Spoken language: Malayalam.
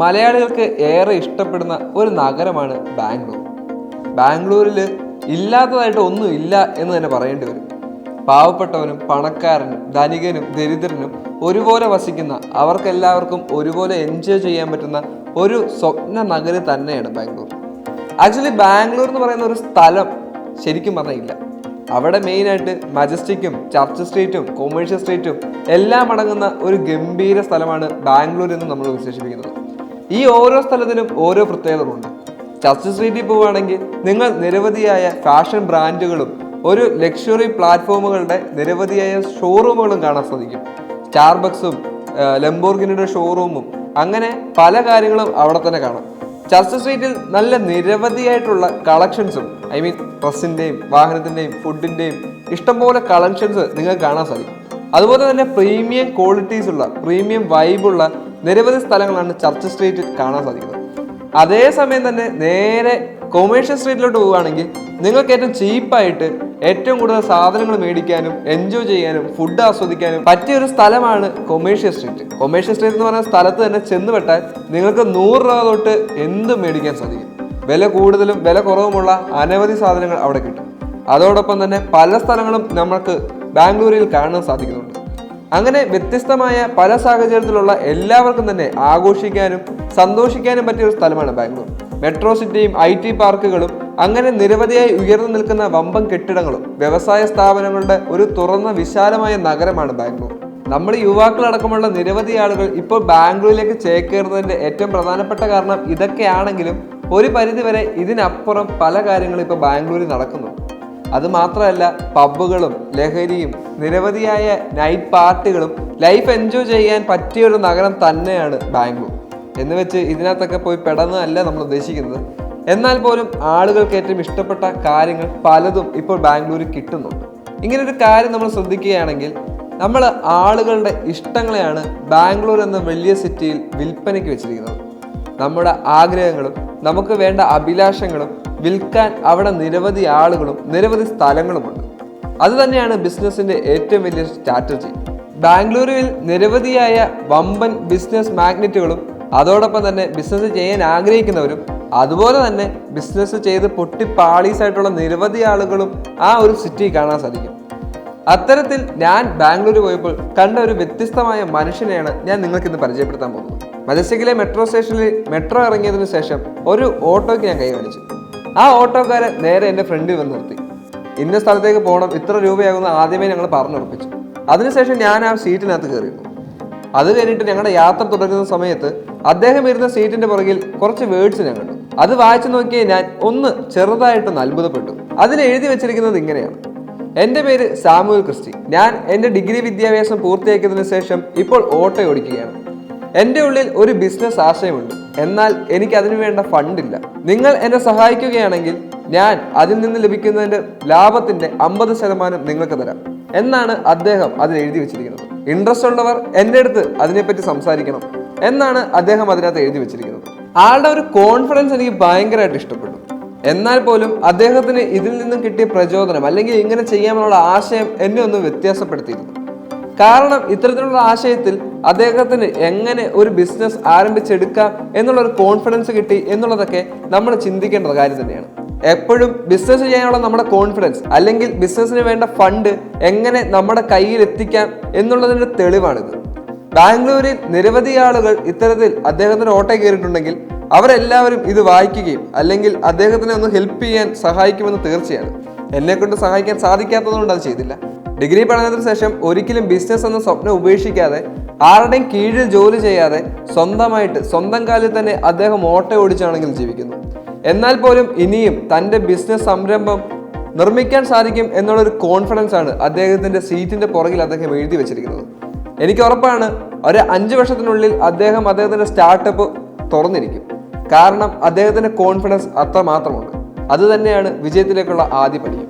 മലയാളികൾക്ക് ഏറെ ഇഷ്ടപ്പെടുന്ന ഒരു നഗരമാണ് ബാംഗ്ലൂർ. ബാംഗ്ലൂരിൽ ഇല്ലാത്തതായിട്ട് ഒന്നും ഇല്ല എന്ന് തന്നെ പറയേണ്ടി വരും. പാവപ്പെട്ടവനും പണക്കാരനും ധനികനും ദരിദ്രനും ഒരുപോലെ വസിക്കുന്ന, അവർക്കെല്ലാവർക്കും ഒരുപോലെ എൻജോയ് ചെയ്യാൻ പറ്റുന്ന ഒരു സ്വപ്ന നഗരി തന്നെയാണ് ബാംഗ്ലൂർ. ആക്ച്വലി ബാംഗ്ലൂർ എന്ന് പറയുന്ന ഒരു സ്ഥലം ശരിക്കും പറഞ്ഞാൽ ഇല്ല. അവിടെ മെയിനായിട്ട് മജസ്റ്റിക്കും ചർച്ച് സ്ട്രീറ്റും കൊമേഴ്ഷ്യൽ സ്ട്രീറ്റും എല്ലാം അടങ്ങുന്ന ഒരു ഗംഭീര സ്ഥലമാണ് ബാംഗ്ലൂർ എന്ന് നമ്മൾ വിശേഷിപ്പിക്കുന്നത്. ഈ ഓരോ സ്ഥലത്തിനും ഓരോ പ്രത്യേകതകളുണ്ട്. ചർച്ച് സ്ട്രീറ്റിൽ പോവുകയാണെങ്കിൽ നിങ്ങൾ നിരവധിയായ ഫാഷൻ ബ്രാൻഡുകളും ഒരു ലക്ഷറി പ്ലാറ്റ്ഫോമുകളുടെ നിരവധിയായ ഷോറൂമുകളും കാണാൻ സാധിക്കും. സ്റ്റാർബക്സും ലംബോർഗിനിയുടെ ഷോറൂമും അങ്ങനെ പല കാര്യങ്ങളും അവിടെ തന്നെ കാണാം. ചർച്ച് സ്ട്രീറ്റിൽ നല്ല നിരവധിയായിട്ടുള്ള കളക്ഷൻസും ഡ്രസ്സിൻ്റെയും വാഹനത്തിൻ്റെയും ഫുഡിൻ്റെയും ഇഷ്ടംപോലെ കളക്ഷൻസ് നിങ്ങൾക്ക് കാണാൻ സാധിക്കും. അതുപോലെ തന്നെ പ്രീമിയം ക്വാളിറ്റീസ് ഉള്ള പ്രീമിയം വൈബുള്ള നിരവധി സ്ഥലങ്ങളാണ് ചർച്ച് സ്ട്രീറ്റിൽ കാണാൻ സാധിക്കുന്നത്. അതേസമയം തന്നെ നേരെ കൊമേഴ്ഷ്യൽ സ്ട്രീറ്റിലോട്ട് പോവുകയാണെങ്കിൽ നിങ്ങൾക്ക് ഏറ്റവും ചീപ്പായിട്ട് ഏറ്റവും കൂടുതൽ സാധനങ്ങൾ മേടിക്കാനും എൻജോയ് ചെയ്യാനും ഫുഡ് ആസ്വദിക്കാനും പറ്റിയ ഒരു സ്ഥലമാണ് കൊമേഴ്ഷ്യൽ സ്ട്രീറ്റ്. കൊമേഴ്ഷ്യൽ സ്ട്രീറ്റ് എന്ന് പറയുന്ന സ്ഥലത്ത് തന്നെ ചെന്നുപെട്ടാൽ നിങ്ങൾക്ക് 100 രൂപ തൊട്ട് എന്തും മേടിക്കാൻ സാധിക്കും. വില കൂടുതലും വില കുറവുമുള്ള അനവധി സാധനങ്ങൾ അവിടെ കിട്ടും. അതോടൊപ്പം തന്നെ പല സ്ഥലങ്ങളും നമുക്ക് ബാംഗ്ലൂരിൽ കാണാൻ സാധിക്കുന്നുണ്ട്. അങ്ങനെ വ്യത്യസ്തമായ പല സാഹചര്യത്തിലുള്ള എല്ലാവർക്കും തന്നെ ആഘോഷിക്കാനും സന്തോഷിക്കാനും പറ്റിയ ഒരു സ്ഥലമാണ് ബാംഗ്ലൂർ. മെട്രോ സിറ്റിയും IT പാർക്കുകളും അങ്ങനെ നിരവധിയായി ഉയർന്നു നിൽക്കുന്ന വമ്പൻ കെട്ടിടങ്ങളും വ്യവസായ സ്ഥാപനങ്ങളുടെ ഒരു തുറന്ന വിശാലമായ നഗരമാണ് ബാംഗ്ലൂർ. നമ്മൾ യുവാക്കളടക്കമുള്ള നിരവധി ആളുകൾ ഇപ്പോൾ ബാംഗ്ലൂരിലേക്ക് ചേക്കേറുന്നതിന്റെ ഏറ്റവും പ്രധാനപ്പെട്ട കാരണം ഇതൊക്കെയാണെങ്കിലും ഒരു പരിധിവരെ ഇതിനപ്പുറം പല കാര്യങ്ങളും ഇപ്പോൾ ബാംഗ്ലൂരിൽ നടക്കുന്നുണ്ട്. അത് മാത്രമല്ല, പബ്ബുകളും ലഹരിയും നിരവധിയായ നൈറ്റ് പാർട്ടികളും ലൈഫ് എൻജോയ് ചെയ്യാൻ പറ്റിയ ഒരു നഗരം തന്നെയാണ് ബാംഗ്ലൂർ. എന്ന് വെച്ച് ഇതിനകത്തൊക്കെ പോയി പെടുന്നതല്ല നമ്മൾ ഉദ്ദേശിക്കുന്നത്. എന്നാൽ പോലും ആളുകൾക്ക് ഏറ്റവും ഇഷ്ടപ്പെട്ട കാര്യങ്ങൾ പലതും ഇപ്പോൾ ബാംഗ്ലൂരിൽ കിട്ടുന്നുണ്ട്. ഇങ്ങനൊരു കാര്യം നമ്മൾ ശ്രദ്ധിക്കുകയാണെങ്കിൽ നമ്മൾ ആളുകളുടെ ഇഷ്ടങ്ങളെയാണ് ബാംഗ്ലൂർ എന്ന വലിയ സിറ്റിയിൽ വിൽപ്പനയ്ക്ക് വെച്ചിരിക്കുന്നത്. നമ്മുടെ ആഗ്രഹങ്ങളും നമുക്ക് വേണ്ട അഭിലാഷങ്ങളും വിൽക്കാൻ അവിടെ നിരവധി ആളുകളും നിരവധി സ്ഥലങ്ങളുമുണ്ട്. അതുതന്നെയാണ് ബിസിനസിന്റെ ഏറ്റവും വലിയ സ്ട്രാറ്റജി. ബാംഗ്ലൂരിൽ നിരവധിയായ വമ്പൻ ബിസിനസ് മാഗ്നറ്റുകളും അതോടൊപ്പം തന്നെ ബിസിനസ് ചെയ്യാൻ ആഗ്രഹിക്കുന്നവരും അതുപോലെ തന്നെ ബിസിനസ് ചെയ്ത് പൊട്ടിപ്പാളീസായിട്ടുള്ള നിരവധി ആളുകളും ആ ഒരു സിറ്റി കാണാൻ സാധിക്കും. അത്തരത്തിൽ ഞാൻ ബാംഗ്ലൂർ പോയപ്പോൾ കണ്ട ഒരു വ്യത്യസ്തമായ മനുഷ്യനെയാണ് ഞാൻ നിങ്ങൾക്ക് ഇന്ന് പരിചയപ്പെടുത്താൻ പോകുന്നത്. മജസ്റ്റിക്കിലെ മെട്രോ സ്റ്റേഷനിൽ മെട്രോ ഇറങ്ങിയതിനു ശേഷം ഒരു ഓട്ടോയ്ക്ക് ഞാൻ കൈ കാണിച്ചു. ആ ഓട്ടോക്കാരൻ നേരെ എൻ്റെ ഫ്രണ്ടിൽ വന്ന് നിർത്തി. ഇന്ന സ്ഥലത്തേക്ക് പോകണം, ഇത്ര രൂപയാകുന്ന ആദ്യമേ ഞങ്ങൾ പറഞ്ഞുറപ്പിച്ചു. അതിനുശേഷം ഞാൻ ആ സീറ്റിനകത്ത് കയറിയിരുന്നു. അത് കഴിഞ്ഞിട്ട് ഞങ്ങളുടെ യാത്ര തുടരുന്ന സമയത്ത് അദ്ദേഹം ഇരുന്ന സീറ്റിന്റെ പുറകിൽ കുറച്ച് വേർഡ്സ് ഞാൻ കണ്ടു. അത് വായിച്ചു നോക്കിയേ ഞാൻ ഒന്ന് ചെറുതായിട്ടൊന്ന് അത്ഭുതപ്പെട്ടു. അതിൽ എഴുതി വെച്ചിരിക്കുന്നത് ഇങ്ങനെയാണ്: എൻ്റെ പേര് സാമുവൽ ക്രിസ്റ്റി. ഞാൻ എൻ്റെ ഡിഗ്രി വിദ്യാഭ്യാസം പൂർത്തിയാക്കിയതിനു ശേഷം ഇപ്പോൾ ഓട്ടോ ഓടിക്കുകയാണ്. എൻ്റെ ഉള്ളിൽ ഒരു ബിസിനസ് ആശയമുണ്ട്, എന്നാൽ എനിക്ക് അതിനു വേണ്ട ഫണ്ടില്ല. നിങ്ങൾ എന്നെ സഹായിക്കുകയാണെങ്കിൽ ഞാൻ അതിൽ നിന്ന് ലഭിക്കുന്നതിൻ്റെ ലാഭത്തിന്റെ 50% നിങ്ങൾക്ക് തരാം എന്നാണ് അദ്ദേഹം അതിൽ എഴുതി വെച്ചിരിക്കുന്നത്. ഇൻട്രസ്റ്റ് ഉള്ളവർ എൻ്റെ അടുത്ത് അതിനെപ്പറ്റി സംസാരിക്കണം എന്നാണ് അദ്ദേഹം അതിനകത്ത് എഴുതി വെച്ചിരിക്കുന്നത്. ആളുടെ ഒരു കോൺഫിഡൻസ് എനിക്ക് ഭയങ്കരമായിട്ട് ഇഷ്ടപ്പെട്ടു. എന്നാൽ പോലും അദ്ദേഹത്തിന് ഇതിൽ നിന്നും കിട്ടിയ പ്രചോദനം അല്ലെങ്കിൽ ഇങ്ങനെ ചെയ്യാനുള്ള ആശയം എന്നെ ഒന്ന് വ്യത്യാസപ്പെടുത്തിയിരുന്നു. കാരണം ഇത്തരത്തിലുള്ള ആശയത്തിൽ അദ്ദേഹത്തിന് എങ്ങനെ ഒരു ബിസിനസ് ആരംഭിച്ചെടുക്കാം എന്നുള്ളൊരു കോൺഫിഡൻസ് കിട്ടി എന്നുള്ളതൊക്കെ നമ്മൾ ചിന്തിക്കേണ്ട കാര്യം തന്നെയാണ്. എപ്പോഴും ബിസിനസ് ചെയ്യാനുള്ള നമ്മുടെ കോൺഫിഡൻസ് അല്ലെങ്കിൽ ബിസിനസ്സിന് വേണ്ട ഫണ്ട് എങ്ങനെ നമ്മുടെ കയ്യിൽ എത്തിക്കാം എന്നുള്ളതിൻ്റെ തെളിവാണിത്. ബാംഗ്ലൂരിൽ നിരവധി ആളുകൾ ഇത്തരത്തിൽ അദ്ദേഹത്തിന് ഓട്ടോ കയറിയിട്ടുണ്ടെങ്കിൽ അവരെല്ലാവരും ഇത് വായിക്കുകയും അല്ലെങ്കിൽ അദ്ദേഹത്തിനെ ഒന്ന് ഹെൽപ്പ് ചെയ്യാൻ സഹായിക്കുമെന്ന് തീർച്ചയാണ്. എന്നെ കൊണ്ട് സഹായിക്കാൻ സാധിക്കാത്തതുകൊണ്ട് അത് ചെയ്തില്ല. ഡിഗ്രി പഠനത്തിന് ശേഷം ഒരിക്കലും ബിസിനസ് എന്ന സ്വപ്നം ഉപേക്ഷിക്കാതെ ആരുടെയും കീഴിൽ ജോലി ചെയ്യാതെ സ്വന്തമായിട്ട് സ്വന്തം കാലിൽ തന്നെ അദ്ദേഹം ഓട്ടോ ഓടിച്ചാണെങ്കിൽ ജീവിക്കുന്നു. എന്നാൽ പോലും ഇനിയും തൻ്റെ ബിസിനസ് സംരംഭം നിർമ്മിക്കാൻ സാധിക്കും എന്നുള്ളൊരു കോൺഫിഡൻസ് ആണ് അദ്ദേഹത്തിൻ്റെ സീറ്റിൻ്റെ പുറകിൽ അദ്ദേഹം എഴുതി വെച്ചിരിക്കുന്നത്. എനിക്ക് ഉറപ്പാണ് ഒരു 5 വർഷത്തിനുള്ളിൽ അദ്ദേഹത്തിൻ്റെ സ്റ്റാർട്ടപ്പ് തുറന്നിരിക്കും. കാരണം അദ്ദേഹത്തിൻ്റെ കോൺഫിഡൻസ് അത്രമാത്രമുണ്ട്. അത് തന്നെയാണ് വിജയത്തിലേക്കുള്ള ആദ്യ പടിയും.